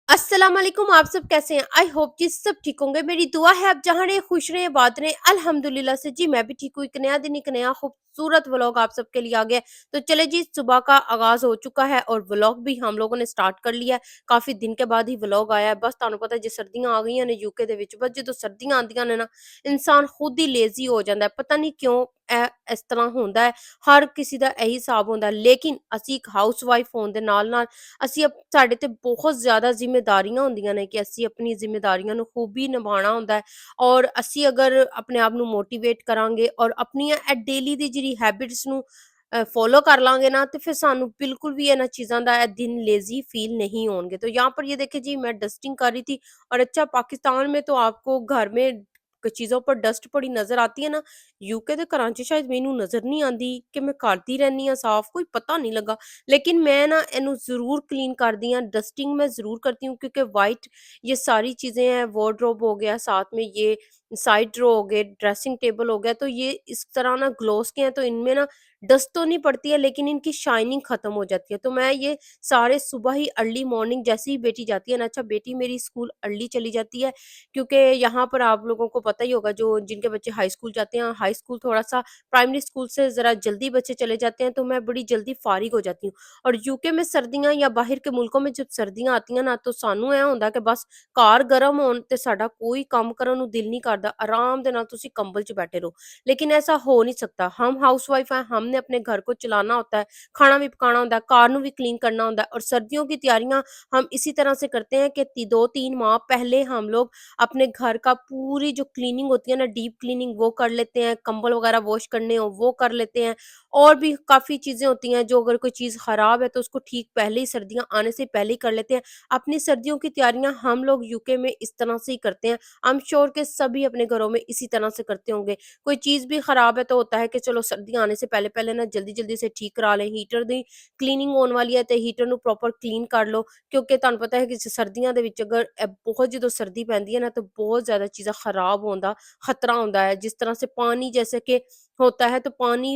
अस्सलाम वालेकुम। आप सब कैसे हैं? आई होप कि सब ठीक होंगे। मेरी दुआ है आप जहाँ रहें खुश रहें, आबाद रहें। अल्हम्दुलिल्लाह से जी मैं भी ठीक हूँ। एक नया दिन, एक नया खूबसूरत व्लॉग आप सबके लिए आ गया है। तो चले जी, सुबह का आगाज़ हो चुका है और व्लॉग भी हम लोगों ने स्टार्ट कर लिया है। काफ़ी दिन के बाद ही व्लॉग आया है। बस तुहानू पता है जो सर्दियाँ आ गई ने यूके दे विच, बस जो सर्दियाँ आंदियां ने ना, इंसान खुद ही लेज़ी हो जाता है। पता नहीं क्यों इस तरह होता है। हर किसी का यही हिसाब होता है। लेकिन असी एक हाउस वाइफ होने के नाल ਅਸੀਂ ਸਾਡੇ ਤੇ ਬਹੁਤ ਜ਼ਿਆਦਾ ਜ਼ਿੰਮੇਵਾਰੀਆਂ ਹੁੰਦੀਆਂ ਨੇ ਕਿ ਅਸੀਂ ਆਪਣੀ ਜ਼ਿੰਮੇਵਾਰੀਆਂ ਨੂੰ ਖੂਬੀ ਨਿਭਾਉਣਾ ਹੁੰਦਾ ਹੈ ਔਰ ਅਸੀਂ ਅਗਰ ਆਪਣੇ ਆਪ ਨੂੰ ਮੋਟੀਵੇਟ ਕਰਾਂਗੇ ਔਰ ਆਪਣੀਆਂ ਇਹ ਡੇਲੀ ਦੀ ਜਿਹੜੀ ਹੈਬਿਟਸ ਨੂੰ फॉलो कर लांगे ना तो फिर सानू बिल्कुल भी इन्हां चीज़ों का दिन लेजी फील नहीं होंगे। तो यहाँ पर ये देखे जी, मैं डस्टिंग कर रही थी और अच्छा, पाकिस्तान में तो आपको घर में चीज़ों पर डस्ट पड़ी नज़र आती है ना, यूके के घर च शायद मैनू नज़र नहीं आती कि मैं करती रहनी हाँ साफ, कोई पता नहीं लगा। लेकिन मैं ना इनू ज़रूर क्लीन करती हाँ, डस्टिंग मैं ज़रूर करती हूँ क्योंकि वाइट ये सारी चीज़ें हैं, वार्डरोब हो गया, साथ में ये साइड ड्रॉ हो गए, ड्रेसिंग टेबल हो गया, तो ये इस तरह ना ग्लोस के हैं तो इनमें ना डस्ट तो नहीं पड़ती है लेकिन इनकी शाइनिंग खत्म हो जाती है। तो मैं ये सारे सुबह ही अर्ली मॉर्निंग जैसे ही बेटी जाती है ना, अच्छा बेटी मेरी स्कूल अर्ली चली जाती है क्योंकि यहाँ पर आप लोगों को पता ही होगा जो जिनके बच्चे हाई स्कूल जाते हैं, हाई स्कूल थोड़ा सा प्राइमरी स्कूल से ज़रा जल्दी बच्चे चले जाते हैं, तो मैं बड़ी जल्दी फारिग हो जाती हूँ। और यूके में सर्दियाँ या बाहर के मुल्कों में जब सर्दियाँ आती हैं ना, तो सानू ਇਹ ਹੁੰਦਾ कि बस कार गर्म होन ते साडा कोई काम करन ਨੂੰ दिल नहीं करता, आराम दे नाल तुसी कंबल च बैठे रहो। लेकिन ऐसा हो नहीं सकता। हम हाउस वाइफ हैं, हमने अपने घर को चलाना होता है, खाना भी पकाना होता है, कार नू भी क्लीन करना होता है और सर्दियों की तैयारियां हम इसी तरह से करते हैं कि 2-3 माह पहले हम लोग अपने घर का पूरी जो क्लीनिंग होती है ना, डीप क्लीनिंग वो कर लेते हैं, कंबल वगैरह वॉश करने हो वो कर लेते हैं और भी काफ़ी चीज़ें होती हैं जो अगर कोई चीज़ ख़राब है तो उसको ठीक पहले ही, सर्दियाँ आने से पहले ही कर लेते हैं। अपनी सर्दियों की तैयारियां हम लोग यूके में इस तरह से ही करते हैं। आई एम श्योर कि सभी अपने घरों में इसी तरह से करते होंगे। कोई चीज़ भी खराब है तो होता है कि चलो सर्दियाँ आने से पहले पहले ना जल्दी जल्दी से ठीक करा लें। हीटर की क्लीनिंग होने वाली है तो हीटर ਨੂੰ प्रॉपर क्लीन कर लो क्योंकि ਤੁਹਾਨੂੰ पता है कि सर्दियों ਦੇ ਵਿੱਚ अगर बहुत जो सर्दी पैंदी है ना तो बहुत ज़्यादा चीज़ें खराब होने का खतरा होता है। जिस तरह से पानी जैसे कि होता है तो पानी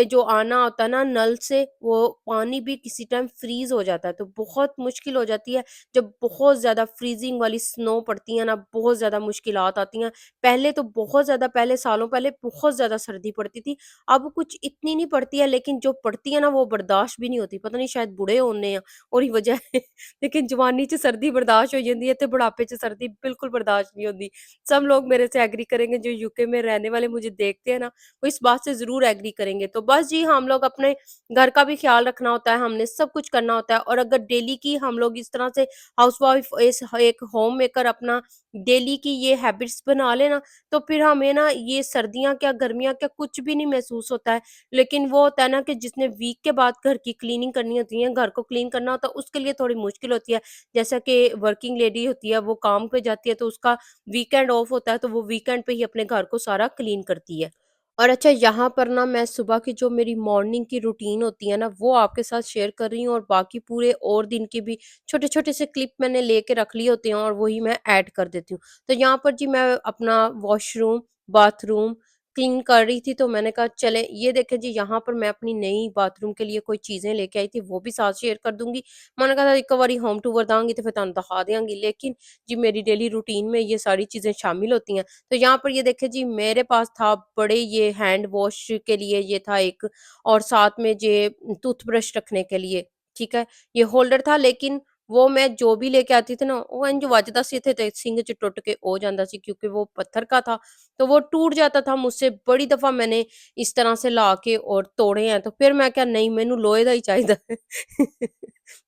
जो आना होता है ना नल से, वो पानी भी किसी टाइम फ्रीज हो जाता है तो बहुत मुश्किल हो जाती है। जब बहुत ज़्यादा फ्रीजिंग वाली स्नो पड़ती है ना, बहुत ज़्यादा मुश्किलात आती हैं। पहले तो बहुत ज़्यादा, पहले सालों पहले बहुत ज़्यादा सर्दी पड़ती थी, अब कुछ इतनी नहीं पड़ती है लेकिन जो पड़ती है ना वो बर्दाश्त भी नहीं होती। पता नहीं शायद बूढ़े होने हैं और ही वजह है लेकिन जवानी च सर्दी बर्दाश्त हो जाती है तो बुढ़ापे च सर्दी बिल्कुल बर्दाश्त नहीं होती। सब लोग मेरे से एग्री करेंगे, जो यूके में रहने वाले मुझे देखते हैं ना वो इस बात से ज़रूर एग्री करेंगे। तो बस जी, हम लोग अपने घर का भी ख्याल रखना होता है, हमने सब कुछ करना होता है और अगर डेली की हम लोग इस तरह से हाउस वाइफ इस एक होम मेकर अपना डेली की ये हैबिट्स बना लेना तो फिर हमें ना ये सर्दियाँ क्या गर्मियाँ क्या कुछ भी नहीं महसूस होता है। लेकिन वो होता है ना कि जिसने वीक के बाद घर की क्लीनिंग करनी होती है, घर को क्लीन करना होता है, उसके लिए थोड़ी मुश्किल होती है। जैसा कि वर्किंग लेडी होती है वो काम पे जाती है तो उसका वीकेंड ऑफ होता है तो वो वीकेंड पे ही अपने घर को सारा क्लीन करती है। और अच्छा, यहाँ पर ना मैं सुबह की जो मेरी मॉर्निंग की रूटीन होती है ना वो आपके साथ शेयर कर रही हूँ और बाकी पूरे और दिन की भी छोटे-छोटे से क्लिप मैंने लेके रख लिए होते हैं और वही मैं ऐड कर देती हूँ। तो यहाँ पर जी मैं अपना वॉशरूम, बाथरूम क्लीन कर रही थी तो मैंने कहा चले ये देखें जी, यहाँ पर मैं अपनी नई बाथरूम के लिए कोई चीज़ें लेके आई थी वो भी साथ शेयर कर दूँगी। मैंने कहा था एक बारी होम टूर दांगी तो फिर तुहानू दिखा देंगी, लेकिन जी मेरी डेली रूटीन में ये सारी चीज़ें शामिल होती हैं। तो यहाँ पर ये देखिए जी, मेरे पास था बड़े ये हैंड वॉश के लिए ये था एक और साथ में ये टूथब्रश रखने के लिए, ठीक है? ये होल्डर था लेकिन वो मैं जो भी लेके आती थी ना वो इंज ਵੱਜਦਾ ਸੀ ਇੱਥੇ ਤੇ ਸਿੰਗ ਚ टुट के हो जाता सी क्योंकि वो पत्थर का था तो वो टूट जाता था मुझसे। बड़ी दफ़ा मैंने इस तरह से ला के और तोड़े हैं तो फिर मैं क्या, नहीं मैनू लोहे का ही चाहिए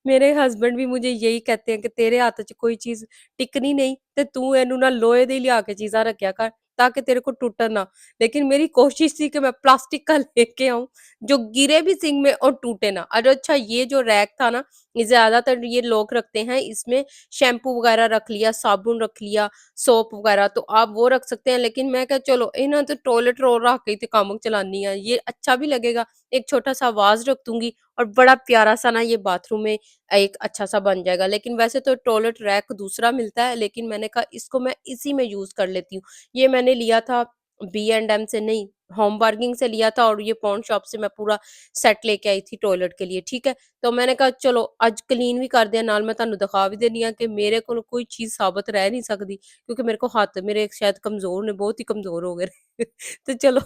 मेरे हस्बैंड भी मुझे यही कहते हैं कि तेरे हाथ च कोई चीज़ टिकनी नहीं ते तू इनू ना लोहे दे ही लिया के चीज़ां रखिया कर ताकि तेरे को टूटन ना। लेकिन मेरी कोशिश थी कि मैं प्लास्टिक का लेके आऊँ जो गिरे भी सिंक में और टूटे ना। और अच्छा, ये जो रैक था ना, ये ज़्यादातर ये लोग रखते हैं, इसमें शैम्पू वगैरह रख लिया, साबुन रख लिया, सोप वगैरह तो आप वो रख सकते हैं। लेकिन मैं क्या, चलो इन्हें तो टॉयलेट रोल रख के ही काम चलानी है, ये अच्छा भी लगेगा। एक छोटा-सा वाज़ रख दूँगी और बड़ा प्यारा-सा ना ये बाथरूम में एक अच्छा-सा बन जाएगा। लेकिन वैसे तो टॉयलेट रैक दूसरा मिलता है लेकिन मैंने कहा इसको मैं इसी में यूज़ कर लेती हूँ। ये मैंने लिया था बी-एंड-एम से नहीं, होम बार्गिंग से लिया था और ये पॉन्ड शॉप से मैं पूरा सेट लेके आई थी टॉयलेट के लिए, ठीक है। तो मैंने कहा चलो ਅੱਜ क्लीन भी कर दिया, नाल मैं ਤੁਹਾਨੂੰ ਦਿਖਾ ਵੀ ਦੇਨੀ ਆ कि मेरे ਕੋਲ कोई चीज़ साबित रह नहीं सकती, क्योंकि मेरे को हत्थ मेरे शायद कमज़ोर ने, बहुत ही कमज़ोर हो गए ने। ਤੇ ਚਲੋ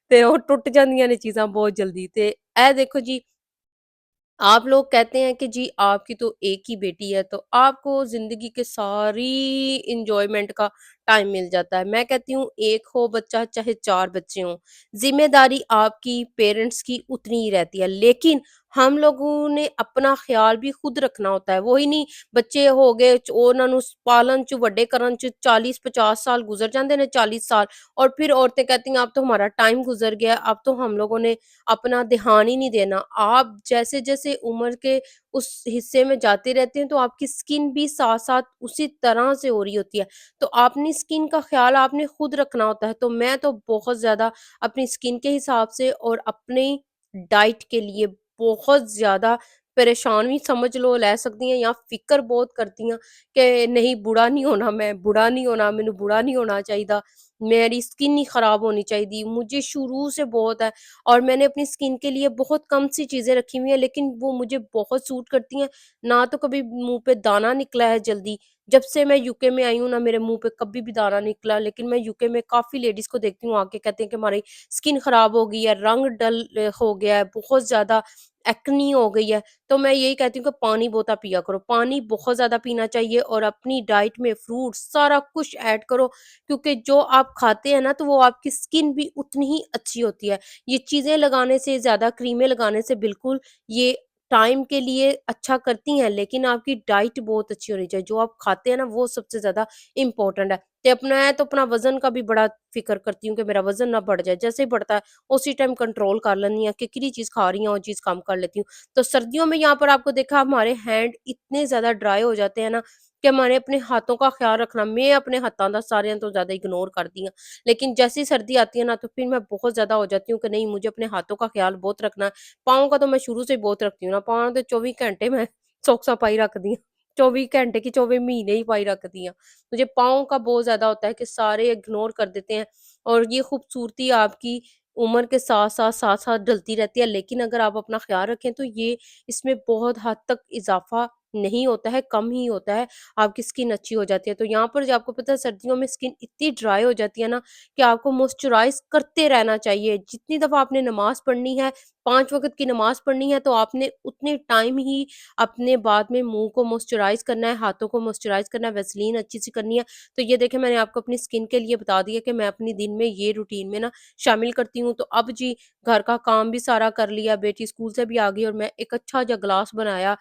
ਤੇ ਉਹ ਟੁੱਟ ਜਾਂਦੀਆਂ ਨੇ ਚੀਜ਼ਾਂ ਬਹੁਤ ਜਲਦੀ। ਤੇ ਇਹ ਦੇਖੋ ਜੀ, आप लोग कहते हैं कि जी आपकी तो एक ही बेटी है, तो आपको ज़िंदगी के सारी एन्जॉयमेंट का टाइम मिल जाता है। मैं कहती हूँ एक हो बच्चा चाहे 4 बच्चे हों, ज़िम्मेदारी आपकी पेरेंट्स की उतनी ही रहती है। लेकिन हम लोगों ने अपना ख़्याल भी खुद रखना होता है। वही नहीं, ਬੱਚੇ ਹੋ ਗਏ ਉਹਨਾਂ ਨੂੰ पालन ਚ ਵੱਡੇ ਕਰਨ ਚ 40-50 साल गुज़र जाते हैं, 40 साल, और फिर औरतें कहती हैं अब तो हमारा टाइम गुज़र गया, अब तो हम लोगों ने अपना ध्यान ही नहीं देना। आप जैसे-जैसे उम्र के उस हिस्से में जाते रहते हैं तो आपकी स्किन भी साथ-साथ उसी तरह से हो रही होती है। तो अपनी स्किन का ख़्याल आपने खुद रखना होता है। तो मैं तो बहुत ज़्यादा अपनी स्किन के हिसाब से और अपनी डाइट के लिए बहुत ज़्यादा परेशान भी समझ लो ले सकती हैं, या फ़िक्र बहुत करती हैं कि नहीं बुरा नहीं होना, मैं बुरा नहीं होना, मैनू बुरा नहीं होना चाहिदा, मेरी स्किन नहीं ख़राब होनी चाहिदी। मुझे शुरू से बहुत है और मैंने अपनी स्किन के लिए बहुत कम सी चीज़ें रखी हुई हैं, लेकिन वो मुझे बहुत सूट करती हैं। ना तो कभी मुँह पे दाना निकला है जल्दी, जब से मैं यूके में आई हूँ ना मेरे मुँह पे कभी भी दाना निकला। लेकिन मैं यूके में काफ़ी लेडीज़ को देखती हूँ आके कहते हैं कि हमारी स्किन खराब हो गई है, रंग डल हो गया है, बहुत ज़्यादा एक्ने हो गई है। तो मैं यही कहती हूँ कि पानी बहुत आप पिया करो, पानी बहुत ज़्यादा पीना चाहिए और अपनी डाइट में फ्रूट्स सारा कुछ ऐड करो, क्योंकि जो आप खाते हैं ना तो वो आपकी स्किन भी उतनी ही अच्छी होती है। ये चीज़ें लगाने से ज़्यादा, क्रीमें लगाने से बिल्कुल ये टाइम के लिए अच्छा करती हैं, लेकिन आपकी डाइट बहुत अच्छी होनी चाहिए। जो आप खाते हैं ना वो सबसे ज़्यादा इम्पोर्टेंट है। ते अपना है तो अपना वज़न का भी बड़ा फ़िक्र करती हूँ कि मेरा वज़न ना बढ़ जाए। जैसे ही बढ़ता है उसी टाइम कंट्रोल कर लेनी है कि केह्ड़ी चीज़ खा रही हूँ वो चीज़ कम कर लेती हूँ। तो सर्दियों में यहाँ पर आपको देखा हमारे हैंड इतने ज़्यादा ड्राई हो जाते हैं ना कि हमारे अपने हाथों का ख़्याल रखना, मैं अपने हत्थों का सारियां तो ज़्यादा इग्नोर करती हूँ। लेकिन जैसे ही सर्दी आती है ना तो फिर मैं बहुत ज़्यादा हो जाती हूँ कि नहीं मुझे अपने हाथों का ख़्याल बहुत रखना है। पाँव का तो मैं शुरू से ही बहुत रखती हूँ ना, पाँव तो 24 घंटे मैं सॉक्सां पाई रखदी हूँ। 24 घंटे की 24 महीने ही पाई रखदी हूँ। मुझे पाँव का बहुत ज़्यादा होता है कि सारे इग्नोर कर देते हैं और ये खूबसूरती आपकी उम्र के साथ-साथ, साथ-साथ ढलती रहती है। लेकिन अगर आप अपना ख़्याल रखें तो ये इसमें बहुत हद तक इज़ाफ़ा नहीं होता है, कम ही होता है, आपकी स्किन अच्छी हो जाती है। तो यहाँ पर जो आपको पता है सर्दियों में स्किन इतनी ड्राई हो जाती है ना कि आपको मॉइस्चराइज़ करते रहना चाहिए। जितनी दफ़ा आपने नमाज़ पढ़नी है, 5 वक़्त की नमाज़ पढ़नी है तो आपने उतने टाइम ही अपने बाद में मुँह को मॉइस्चराइज़ करना है, हाथों को मॉइस्चराइज़ करना है, वैसलीन अच्छी-सी करनी है। तो ये देखिए मैंने आपको अपनी स्किन के लिए बता दिया कि मैं अपनी दिन में ये रूटीन में ना शामिल करती हूँ। तो अब जी घर का काम भी सारा कर लिया, बेटी स्कूल से भी आ गई और मैं एक अच्छा जा ग्लास बनाया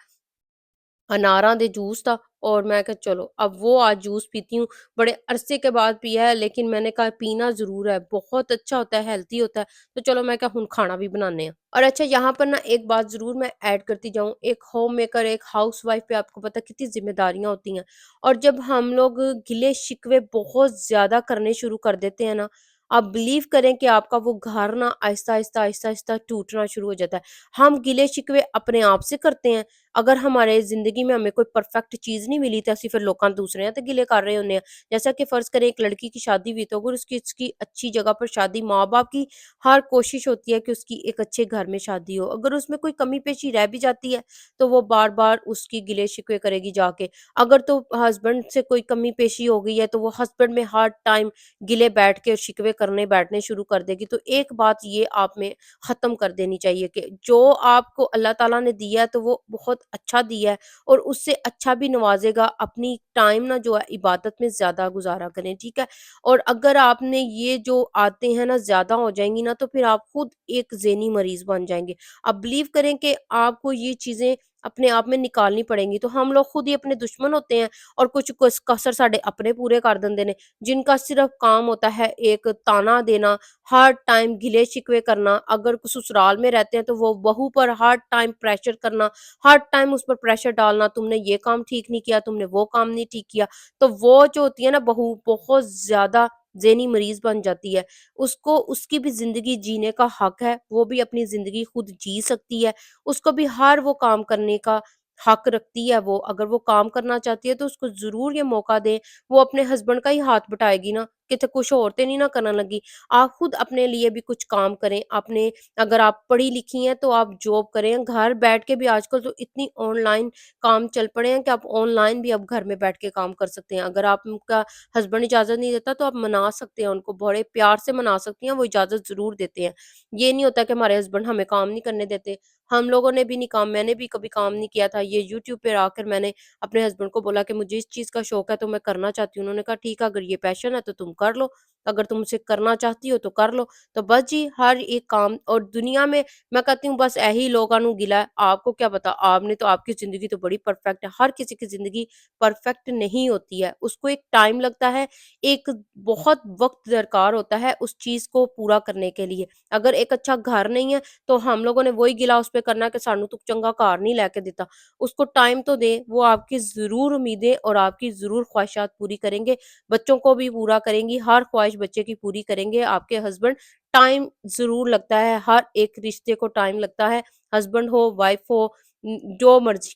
अनारों दे जूस दा, और मैं कहा चलो अब वो आज जूस पीती हूँ। बड़े अरसे के बाद पिया है लेकिन मैंने कहा पीना ज़रूर है, बहुत अच्छा होता है, हेल्दी होता है। तो चलो मैं कहा हुन खाना भी बनाने हैं। और अच्छा यहाँ पर ना एक बात ज़रूर मैं ऐड करती जाऊँ, एक होम मेकर, एक हाउसवाइफ पे आपको पता है कितनी ज़िम्मेदारियाँ होती हैं। और जब हम लोग गिले-शिकवे बहुत ज़्यादा करने शुरू कर देते हैं ना, आप बिलीव करें कि आपका वो घर ना आहिस्ता-आहिस्ता, आहिस्ता-आहिस्ता टूटना शुरू हो जाता है। हम गिले-शिकवे अपने आप से करते हैं। अगर हमारे ज़िंदगी में हमें कोई परफेक्ट चीज़ नहीं मिली तो ਅਸੀਂ ਫਿਰ लोकां दूसरिਆਂ ते गिले कर रहे होने हैं। जैसा कि फ़र्ज़ करें एक लड़की की शादी हुई तो अगर उसकी अच्छी जगह पर शादी, माँ-बाप की हर कोशिश होती है कि उसकी एक अच्छे घर में शादी हो। अगर उसमें कोई कमी-पेशी रह भी जाती है तो वो बार-बार उसकी गिले-शिकवे करेगी जाके। अगर तो हस्बैंड से कोई कमी-पेशी हो गई है तो वो हस्बैंड में हर टाइम गिले बैठ के शिकवे करने बैठने शुरू कर देगी। तो एक बात ये आप में ख़त्म कर देनी चाहिए कि जो आपको अल्लाह ताला ने दिया है तो वो बहुत अच्छा दिया है और उससे अच्छा भी नवाज़ेगा। अपनी टाइम ना जो है इबादत में ज़्यादा गुज़ारा करें, ठीक है? और अगर आपने ये जो आदतें हैं ना ज़्यादा हो जाएँगी ना तो फिर आप खुद एक ज़हनी मरीज़ बन जाएँगे। आप बिलीव करें कि आपको ये चीज़ें अपने आप में निकालनी पड़ेंगी। तो हम लोग खुद ही अपने दुश्मन होते हैं और कुछ कसर साडे अपने पूरे कर देंदे ने, जिनका सिर्फ़ काम होता है एक ताना देना, हर टाइम गिले-शिकवे करना। अगर ससुराल में रहते हैं तो वो बहू पर हर टाइम प्रेशर करना, हर टाइम उस पर प्रेशर डालना, तुमने ये काम ठीक नहीं किया, तुमने वो काम नहीं ठीक किया। तो वो जो होती है ना बहू बहुत ज़्यादा ज़हनी मरीज़ बन जाती है। उसको उसकी भी ज़िंदगी जीने का हक है, वो भी अपनी ज़िंदगी खुद जी सकती है। उसको भी हर वो काम करने का हक रखती है वो। अगर वो काम करना चाहती है तो उसको ज़रूर ये मौका दें। वो अपने हस्बैंड का ही हाथ बटाएगी ना किते कुछ और ते नहीं ना करन लगी। आप खुद अपने लिए भी कुछ काम करें, अपने अगर आप पढ़ी-लिखी हैं तो आप जॉब करें, घर बैठ के भी आजकल तो इतनी ऑनलाइन काम चल पड़े हैं कि आप ऑनलाइन भी अब घर में बैठ के काम कर सकते हैं। अगर आपका हस्बैंड इजाज़त नहीं देता तो आप मना सकते हैं उनको, बड़े प्यार से मना सकती हैं, वो इजाज़त ज़रूर देते हैं। ये नहीं होता कि हमारे हस्बैंड हमें काम नहीं करने देते। हम लोगों ने भी नहीं काम मैंने भी कभी काम नहीं किया था। ये यूट्यूब पे आकर मैंने अपने हस्बैंड को बोला कि मुझे इस चीज़ का शौक है तो मैं करना चाहती हूँ। उन्होंने कहा ठीक है, अगर ये पैशन है तो तुम कर लो, अगर तुम उसे करना चाहती हो तो कर लो। तो बस जी हर एक काम और दुनिया में मैं कहती हूँ बस ਇਹੀ लोगों ਨੂੰ गिला है। आपको क्या पता, आपने तो आपकी ज़िंदगी तो बड़ी परफेक्ट है। हर किसी की ज़िंदगी परफेक्ट नहीं होती है। उसको एक टाइम लगता है, एक बहुत वक़्त दरकार होता है उस चीज़ को पूरा करने के लिए। अगर एक अच्छा घर नहीं है तो हम लोगों ने वही गिला उस पे करना कि सानू तू चंगा घर नहीं लेके दिता। उसको टाइम तो दें, वो आपकी ज़रूर उम्मीदें और आपकी ज़रूर ख्वाहिशात पूरी करेंगे। बच्चों को भी पूरा करेंगी, हर ख्वाहिश बच्चे की पूरी करेंगे आपके हस्बैंड। टाइम ज़रूर लगता है, हर एक रिश्ते को टाइम लगता है। हस्बैंड हो, वाइफ हो, जो मर्ज़ी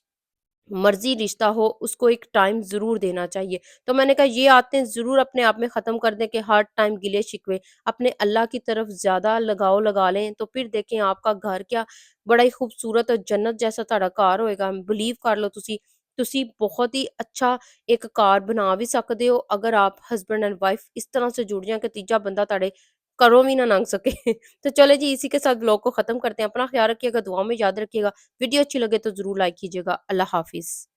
मर्ज़ी रिश्ता हो, उसको एक टाइम ज़रूर देना चाहिए। तो मैंने कहा ये आदतें ज़रूर अपने आप में ख़त्म कर दें कि हर टाइम गिले-शिकवे, अपने अल्लाह की तरफ ज़्यादा लगाव लगा लें, तो फिर देखें आपका घर क्या बड़ा ही खूबसूरत और जन्नत जैसा ਤੁਹਾਡਾ ਘਰ ਹੋਏਗਾ। बिलीव कर लो ਤੁਸੀਂ, ਤੁਸੀਂ बहुत ही अच्छा एक घर बना भी सकते हो अगर आप हस्बैंड एंड वाइफ इस तरह से जुड़ जाएँ कि तीजा बंदा ਤੁਹਾਡੇ घरों भी ना लंघ सके। तो चले जी इसी के साथ ब्लॉग को ख़त्म करते हैं। अपना ख़्याल रखिएगा, दुआ में याद रखिएगा। वीडियो अच्छी लगे तो ज़रूर लाइक कीजिएगा। अल्लाह हाफ़िज़।